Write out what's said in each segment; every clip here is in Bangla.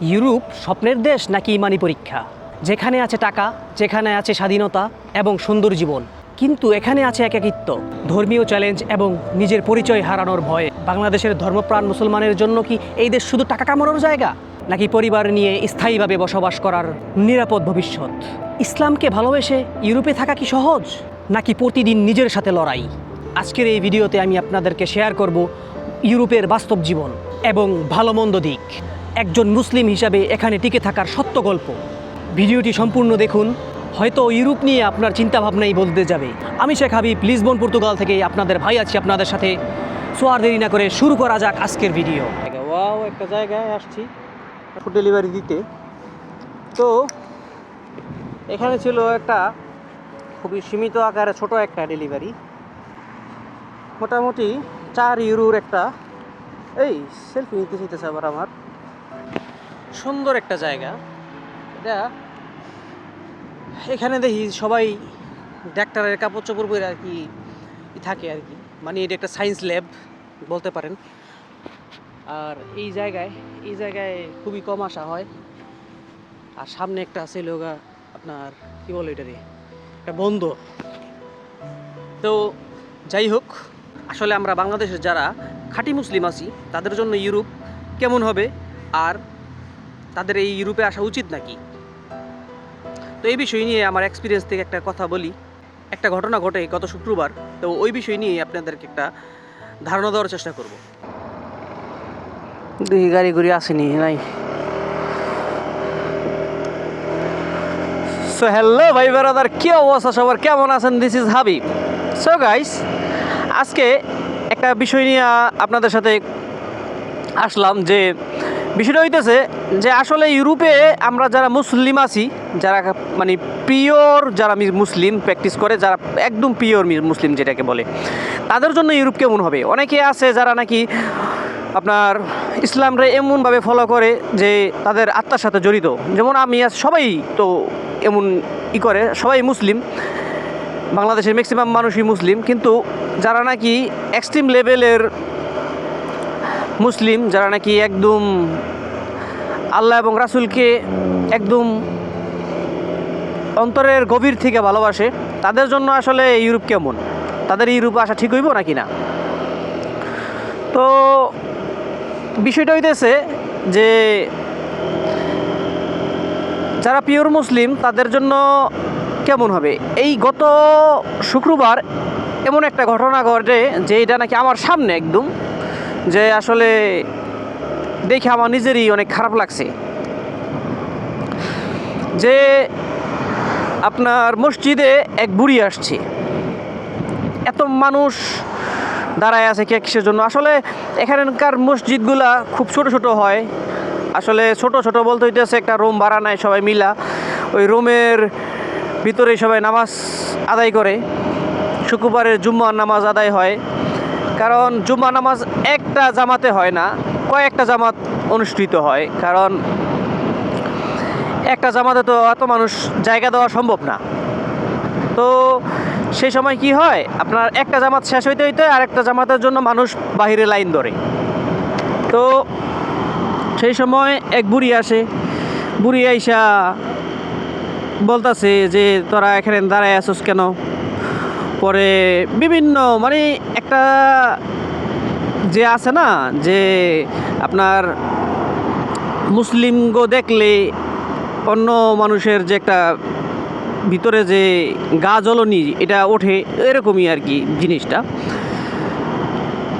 ইউরোপ স্বপ্নের দেশ নাকি ইমানি পরীক্ষা, যেখানে আছে টাকা, যেখানে আছে স্বাধীনতা এবং সুন্দর জীবন, কিন্তু এখানে আছে একাকিত্ব, ধর্মীয় চ্যালেঞ্জ এবং নিজের পরিচয় হারানোর ভয়। বাংলাদেশের ধর্মপ্রাণ মুসলমানের জন্য কি এই দেশ শুধু টাকা কামানোর জায়গা, নাকি পরিবার নিয়ে স্থায়ীভাবে বসবাস করার নিরাপদ ভবিষ্যৎ? ইসলামকে ভালোবেসে ইউরোপে থাকা কি সহজ, নাকি প্রতিদিন নিজের সাথে লড়াই? আজকের এই ভিডিওতে আমি আপনাদেরকে শেয়ার করব ইউরোপের বাস্তব জীবন এবং ভালো মন্দ দিক, একজন মুসলিম হিসাবে এখানে টিকে থাকার সত্য গল্প। ভিডিওটি সম্পূর্ণ দেখুন, হয়তো ইউরোপ নিয়ে আপনার চিন্তাভাবনাই বদলে যাবে। আমি শেখ হাবিব, লিসবন, পর্তুগাল থেকে আপনাদের ভাই আছি আপনাদের সাথে। সো আর দেরি না করে শুরু করা যাক আজকের ভিডিও। ওয়াও, একটা জায়গায় আসছি ফুড ডেলিভারি দিতে। তো এখানে ছিল একটা খুবই সীমিত আকারে ছোট একটা ডেলিভারি, মোটামুটি 4 ইউরোর একটা। এই সেলফি নিতে চাইতেছে আবার আমার। সুন্দর একটা জায়গা এটা। এখানে দেখি সবাই ডাক্তারের কাপড় চোপড় পরে আর কি থাকে আর কি, মানে এটা একটা সায়েন্স ল্যাব বলতে পারেন। আর এই জায়গায় খুবই কম আসা হয়। আর সামনে একটা আছে লোগা আপনার কি বলে এটারে, একটা বন্দর। তো যাই হোক, আসলে আমরা বাংলাদেশের যারা খাঁটি মুসলিম আছি তাদের জন্য ইউরোপ কেমন হবে, আর তাদের এই ইউরোপে আসা উচিত নাকি, তো এই বিষয় নিয়ে আমার এক্সপিরিয়েন্স থেকে একটা কথা বলি। একটা ঘটনা ঘটে গত শুক্রবার, তো ওই বিষয় নিয়ে আপনাদেরকে একটা ধারণা দেওয়ার চেষ্টা করব। দেখি গাড়ি ঘুরি আসেনি নাই। সো হ্যালো ভাই ব্রাদার, কি অবস্থা সবার, কেমন আছেন? This is Habib. So guys, আজকে একটা বিষয় নিয়ে আপনাদের সাথে আসলাম। যে বিষয়টা হইতেছে যে আসলে ইউরোপে আমরা যারা মুসলিম আছি, যারা মানে পিওর, যারা মুসলিম প্র্যাকটিস করে, যারা একদম পিওর মুসলিম যেটাকে বলে, তাদের জন্য ইউরোপ কেমন হবে? অনেকে আছে যারা নাকি আপনার ইসলামরে এমনভাবে ফলো করে যে তাদের আত্মার সাথে জড়িত, যেমন আমি সবাই তো এমন করে, সবাই মুসলিম, বাংলাদেশের ম্যাক্সিমাম মানুষই মুসলিম, কিন্তু যারা নাকি এক্সট্রিম লেভেলের মুসলিম, যারা নাকি একদম আল্লাহ এবং রাসূলকে একদম অন্তরের গভীর থেকে ভালোবাসে, তাদের জন্য আসলে ইউরোপ কেমন, তাদের ইউরোপে আসা ঠিক হইব নাকি না? তো বিষয়টা হইতেছে যে যারা পিওর মুসলিম তাদের জন্য কেমন হবে। এই গত শুক্রবার এমন একটা ঘটনা ঘটে যে এটা নাকি আমার সামনে একদম, যে আসলে দেখে আমার নিজেরই অনেক খারাপ লাগছে। যে আপনার মসজিদে এক বুড়ি আসছে, এত মানুষ দাঁড়ায় আছে কিসের জন্য? আসলে এখানকার মসজিদগুলা খুব ছোট ছোট হয়। আসলে ছোট ছোট বলতে হইতেছে একটা রুম ভাড়া নেয় সবাই মিলা, ওই রুমের ভিতরে সবাই নামাজ আদায় করে। শুক্রবারের জুম্মার নামাজ আদায় হয়, কারণ জুম্মা নামাজ একটা জামাতে হয় না, কয়েকটা জামাত অনুষ্ঠিত হয়, কারণ একটা জামাতে তো এত মানুষ জায়গা দেওয়া সম্ভব না। তো সেই সময় কি হয়, আপনার একটা জামাত শেষ হইতে হইতে আর একটা জামাতের জন্য মানুষ বাহিরে লাইন ধরে। তো সেই সময় এক বুড়ি আসে, বুড়ি আইসা বলতাছে যে তোরা এখানে দাঁড়ায় আসোস কেন? পরে বিভিন্ন মানে একটা যে আছে না, যে আপনার মুসলিমগো দেখলে অন্য মানুষের যে একটা ভিতরে যে গা জ্বলনি এটা ওঠে, এরকমই আর কি জিনিসটা।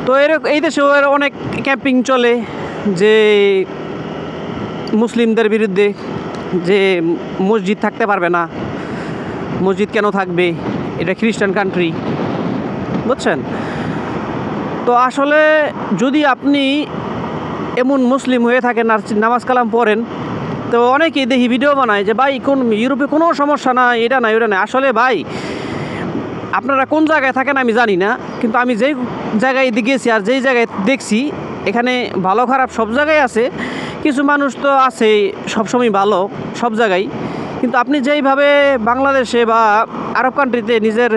তো এই দেশেও অনেক ক্যাম্পিং চলে যে মুসলিমদের বিরুদ্ধে, যে মসজিদ থাকতে পারবে না, মসজিদ কেন থাকবে, এটা খ্রিস্টান কান্ট্রি, বুঝছেন? তো আসলে যদি আপনি এমন মুসলিম হয়ে থাকেন আর নামাজ কালাম পড়েন, তো অনেকেই দেখি ভিডিও বানায় যে ভাই কোন ইউরোপে কোনো সমস্যা নাই, এটা নাই ওটা নাই। আসলে ভাই, আপনারা কোন জায়গায় থাকেন আমি জানি না, কিন্তু আমি যেই জায়গায় গেছি আর যেই জায়গায় দেখছি, এখানে ভালো খারাপ সব জায়গায় আছে। কিছু মানুষ তো আছে সবসময় ভালো সব জায়গায়, কিন্তু আপনি যেইভাবে বাংলাদেশে বা আরব কান্ট্রিতে নিজের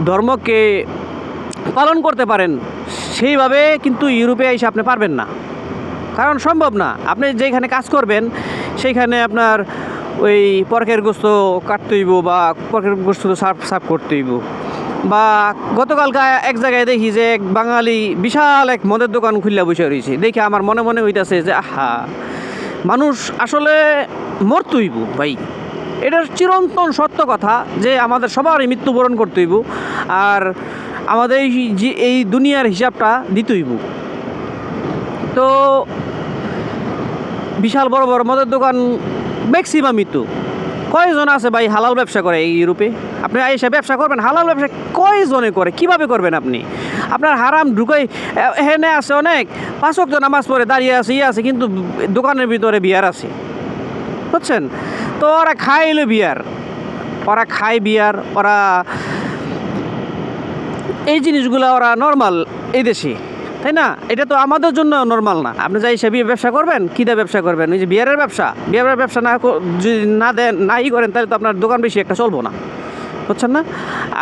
ধর্মকে পালন করতে পারেন, সেইভাবে কিন্তু ইউরোপে এসে আপনি পারবেন না। কারণ সম্ভব না। আপনি যেখানে কাজ করবেন সেইখানে আপনার ওই পরকের গোস্ত কাটতে হইব বা পরকের গোস্ত সার্ভ সার্ভ করতে হইব। বা গতকালকে এক জায়গায় দেখি যে এক বাঙালি বিশাল এক মদের দোকান খুললা বসে রয়েছে, দেখে আমার মনে মনে হইতাছে যে আহা, মানুষ আসলে মরতে হইব ভাই। এটার চিরন্তন সত্য কথা যে আমাদের সবারই মৃত্যুবরণ করতে হইব, আর আমাদের এই দুনিয়ার হিসাবটা দিতে হইব। তো বিশাল বড় বড় মদের দোকান ম্যাক্সিমামই তো, কয়জন আছে ভাই হালাল ব্যবসা করে এই ইউরোপে? আপনি এসে ব্যবসা করবেন, হালাল ব্যবসা কয়জনে করে? কিভাবে করবেন আপনি? আপনার হারাম ঢুকাই এখানে আছে অনেক 5 ওয়াক্ত নামাজ পড়ে দাঁড়িয়ে আছে, আছে, কিন্তু দোকানের ভিতরে বিয়ার আছে, বুঝছেন? তো ওরা খায় এলো বিয়ার, ওরা খায় বিয়ার, ওরা এই জিনিসগুলো ওরা নর্মাল এই দেশে, তাই না? এটা তো আমাদের জন্য নর্মাল না। আপনি যাই সে ব্যবসা করবেন, কী দিয়ে ব্যবসা করবেন? ওই যে বিয়ারের ব্যবসা না যদি না দেন, নাই করেন, তাহলে তো আপনার দোকান বেশি একটা চলবো না, বুঝছেন না?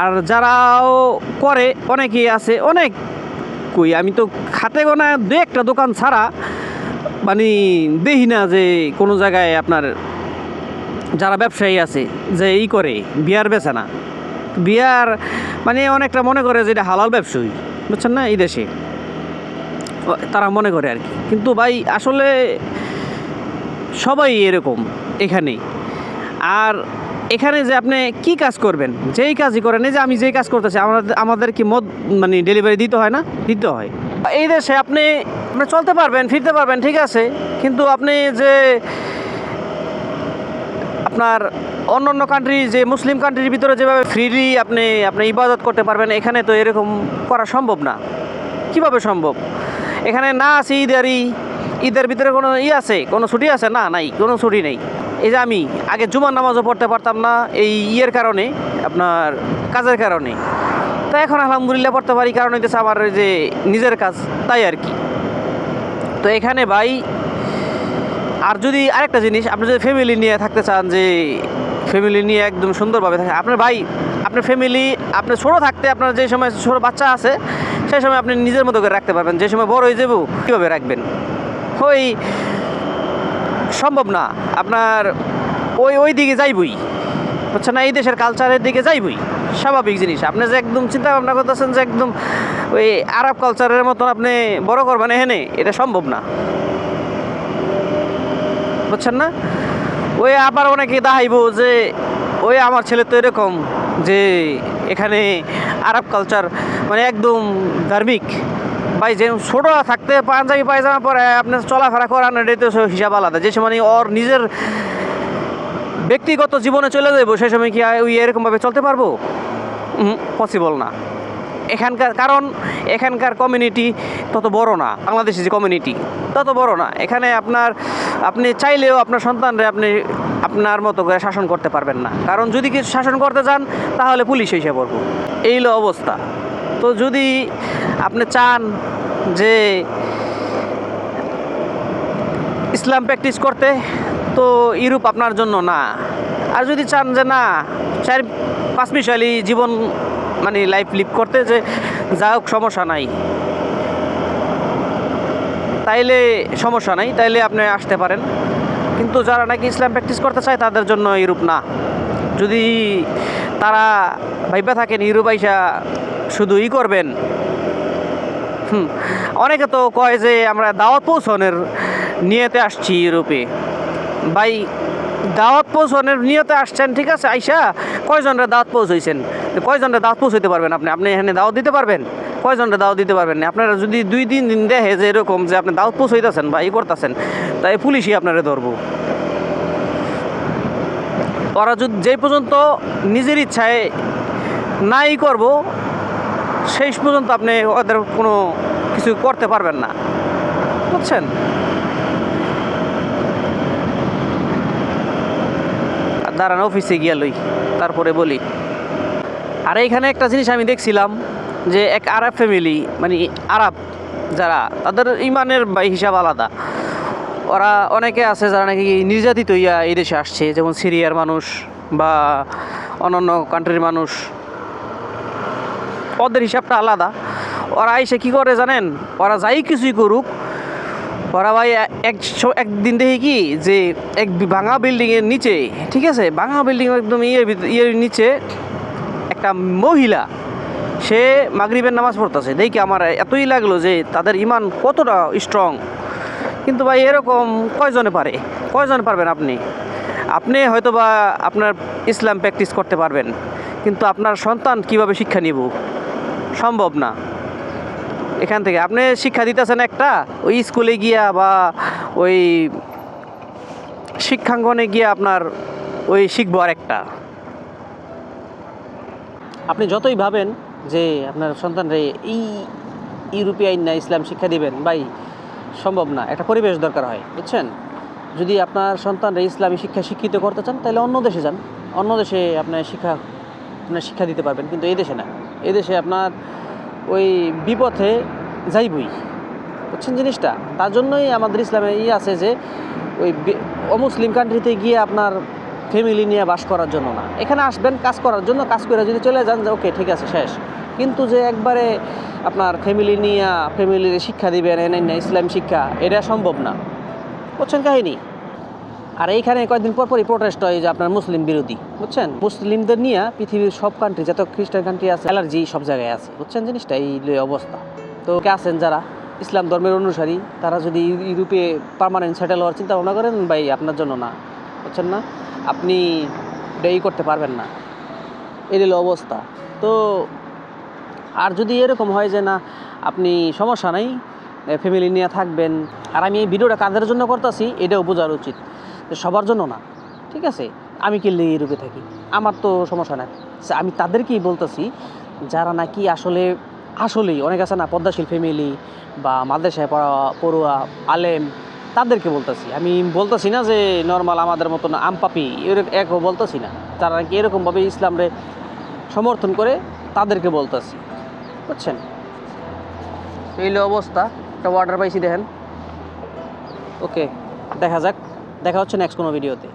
আর যারাও করে অনেকেই আছে, অনেক কই আমি তো খাতে গোনা 2-1টা দোকান ছাড়া মানে দেখি না যে কোনো জায়গায় আপনার যারা ব্যবসায়ী আছে যে করে বিয়ার বেচে না। বিয়ার মানে অনেকটা মনে করে যে এটা হালাল ব্যবসায়ী, বুঝছেন না? এই দেশে তারা মনে করে আর কি। কিন্তু ভাই আসলে সবাই এরকম এখানে। আর এখানে যে আপনি কি কাজ করবেন, যেই কাজই করেন, এই যে আমি যেই কাজ করতেছি, আমাদের কি মদ মানে ডেলিভারি দিতে হয় না? দিতে হয়। এই দেশে আপনি চলতে পারবেন, ফিরতে পারবেন, ঠিক আছে, কিন্তু আপনি যে আপনার অন্য কান্ট্রি, যে মুসলিম কান্ট্রির ভিতরে যেভাবে ফ্রিলি আপনি ইবাদত করতে পারবেন, এখানে তো এরকম করা সম্ভব না। কিভাবে সম্ভব? এখানে না আছে ঈদের ভিতরে কোনো আছে, কোনো ছুটি আছে? না, নাই, কোনো ছুটি নেই। এই যে আমি আগে জুমার নামাজও পড়তে পারতাম না এই কারণে, আপনার কাজের কারণে। তো এখন আলহামদুলিল্লাহ পড়তে পারি, কারণ হইতেছে আমার যে নিজের কাজ, তাই আর কি। তো এখানে ভাই, আর যদি আরেকটা জিনিস, আপনি যদি ফ্যামিলি নিয়ে থাকতে চান, যে ফ্যামিলি নিয়ে একদম সুন্দরভাবে থাকে আপনার ভাই, আপনার ফ্যামিলি, আপনার ছোটো থাকতে, আপনার যে সময় ছোটো বাচ্চা আছে সেই সময় আপনি নিজের মতো করে রাখতে পারবেন। যে সময় বড় হয়ে যাব, কীভাবে রাখবেন? ওই সম্ভব না। আপনার ওই দিকে যাইবই, বুঝছেন না? এই দেশের কালচারের দিকে যাইবই, স্বাভাবিক জিনিস। আপনি যে একদম চিন্তা ভাবনা করতেছেন যে একদম ওই আরব কালচারের মতন আপনি বড় করবেন এখানে, এটা সম্ভব না, বুঝছেন না? ওই আবার অনেকে দেখাইব যে ওই আমার ছেলে তো এরকম, যে এখানে আরব কালচার মানে একদম ধার্মিক। ভাই যে ছোটো থাকতে পাঞ্জাবি পায়জামা পরে আপনার চলাফেরা করান, এটাই তো হিসাব আলাদা। যে সময় ওর নিজের ব্যক্তিগত জীবনে চলে যাবো, সেই সময় কি ওই এরকমভাবে চলতে পারবো? পসিবল না। এখানকার কমিউনিটি তত বড় না, বাংলাদেশি যে কমিউনিটি তত বড় না। এখানে আপনি চাইলেও আপনার সন্তানরা আপনার মতো করে শাসন করতে পারবেন না, কারণ যদি কিছু শাসন করতে যান তাহলে পুলিশ এসে পড়বো, এই হলো অবস্থা। তো যদি আপনি চান যে ইসলাম প্র্যাকটিস করতে, তো ইউরোপ আপনার জন্য না। আর যদি চান যে না 4-5 মিশালি জীবন মানে লাইফ লিভ করতে, যে যা হোক সমস্যা নাই, তাইলে সমস্যা নাই, তাইলে আপনি আসতে পারেন। কিন্তু যারা নাকি ইসলাম প্র্যাকটিস করতে চায় তাদের জন্য ইউরোপ না। যদি তারা ভাইবা থাকেন ইউরোপ আইসা শুধু করবেন, অনেকে তো কয় যে আমরা দাওয়াত পৌঁছনের নিয়তে আসছি ইউরোপে। ভাই দাওয়াত পৌঁছনের নিয়তে আসছেন, ঠিক আছে, আইসা কয়জনরা দাওয়াত পৌঁছাইছেন? কয়জনরা দাওয়াত পৌঁছাইতে পারবেন আপনি এখানে দাওয়াত দিতে পারবেন? কয়জনরা দাওয়াত দিতে পারবেন না? আপনারা যদি 2-3 দিন দেখে যে এরকম যে আপনি দাওয়াত পৌঁছাইতেছেন বা করতেছেন, তাই পুলিশই আপনারা ধরবো। ওরা যদি যেই পর্যন্ত নিজের ইচ্ছায় নাই করব, সেই পর্যন্ত আপনি ওদের কোনো কিছু করতে পারবেন না, বুঝছেন? দাঁড়ান, অফিসে গিয়া লই, তারপরে বলি। আর এইখানে একটা জিনিস আমি দেখছিলাম, যে এক আরব ফ্যামিলি, মানে আরব যারা, তাদের ইমানের হিসাব আলাদা। ওরা অনেকে আছে যারা নাকি নির্যাতিত হইয়া এই দেশে আসছে, যেমন সিরিয়ার মানুষ বা অন্যান্য কান্ট্রির মানুষ, ওদের হিসাবটা আলাদা। ওরা এসে কী করে জানেন? ওরা যাই কিছুই করুক, ওরা ভাই একদিন দেখি কি যে এক ভাঙা বিল্ডিংয়ের নিচে, ঠিক আছে, ভাঙা বিল্ডিং একদম ইয়ের নিচে একটা মহিলা, সে মাগরিবের নামাজ পড়তেছে। দেখি আমার এতই লাগলো যে তাদের ইমান কতটা স্ট্রং। কিন্তু ভাই এরকম কয়জনে পারবেন আপনি হয়তো বা আপনার ইসলাম প্র্যাকটিস করতে পারবেন, কিন্তু আপনার সন্তান কিভাবে শিক্ষা নিব? সম্ভব না। এখান থেকে আপনি শিক্ষা দিতেছেন একটা, ওই স্কুলে গিয়া বা ওই শিক্ষাঙ্গনে গিয়া আপনার ওই শিখবো আর একটা। আপনি যতই ভাবেন যে আপনার সন্তানরে এই ইউরোপিয়ান না ইসলাম শিক্ষা দিবেন, ভাই সম্ভব না। একটা পরিবেশ দরকার হয়, বুঝছেন? যদি আপনার সন্তানরা ইসলামী শিক্ষা শিক্ষিত করতে চান তাহলে অন্য দেশে যান, অন্য দেশে আপনার শিক্ষা দিতে পারবেন, কিন্তু এই দেশে না। এই দেশে আপনার ওই বিপথে যাইবই, বুঝছেন জিনিসটা? তার জন্যই আমাদের ইসলামে আছে যে ওই অমুসলিম কান্ট্রিতে গিয়ে আপনার ফ্যামিলি নিয়ে বাস করার জন্য না, এখানে আসবেন কাজ করার জন্য, কাজ করে যদি চলে যান যে ওকে ঠিক আছে শেষ। কিন্তু যে একবারে আপনার ফ্যামিলি নিয়ে ফ্যামিলির শিক্ষা দিবেন না ইসলাম শিক্ষা, এটা সম্ভব না, বুঝছেন কাহিনী? আর এইখানে কয়েকদিন পরপরই প্রোটেস্ট হয় যে আপনার মুসলিম বিরোধী, বুঝছেন? মুসলিমদের নিয়ে পৃথিবীর সব কান্ট্রি, যত খ্রিস্টান কান্ট্রি আছে, অ্যালার্জি সব জায়গায় আছে, বুঝছেন জিনিসটা? এই অবস্থা। তো কে আছেন যারা ইসলাম ধর্মের অনুসারী, তারা যদি ইউরোপে পার্মানেন্ট সেটেল হওয়ার চিন্তা ভাবনা করেন, ভাই আপনার জন্য না, বুঝছেন না? আপনি এই করতে পারবেন না, এই অবস্থা। তো আর যদি এরকম হয় যে না আপনি সমস্যা নাই, ফ্যামিলি নিয়ে থাকবেন, আর আমি এই ভিডিওটা কাদের জন্য করতেছি এটাও বোঝার উচিত, সবার জন্য না, ঠিক আছে? আমি কি ইউরোপে থাকি, আমার তো সমস্যা নাই। আমি তাদেরকেই বলতেছি যারা নাকি আসলেই অনেক আছে না পদ্মাশীল ফ্যামিলি বা মাদ্রাসায় পড়ুয়া আলেম, তাদেরকে বলতেছি। আমি বলতেছি না যে নর্মাল আমাদের মতন আমপাপি একও বলতেছি না, তারা নাকি এরকমভাবে ইসলামরে সমর্থন করে, তাদেরকে বলতেছি, বুঝছেন? এই অবস্থা। একটা ওয়াটার পাইছি দেখেন। ওকে, দেখা হচ্ছে নেক্সট কোনো ভিডিওতে।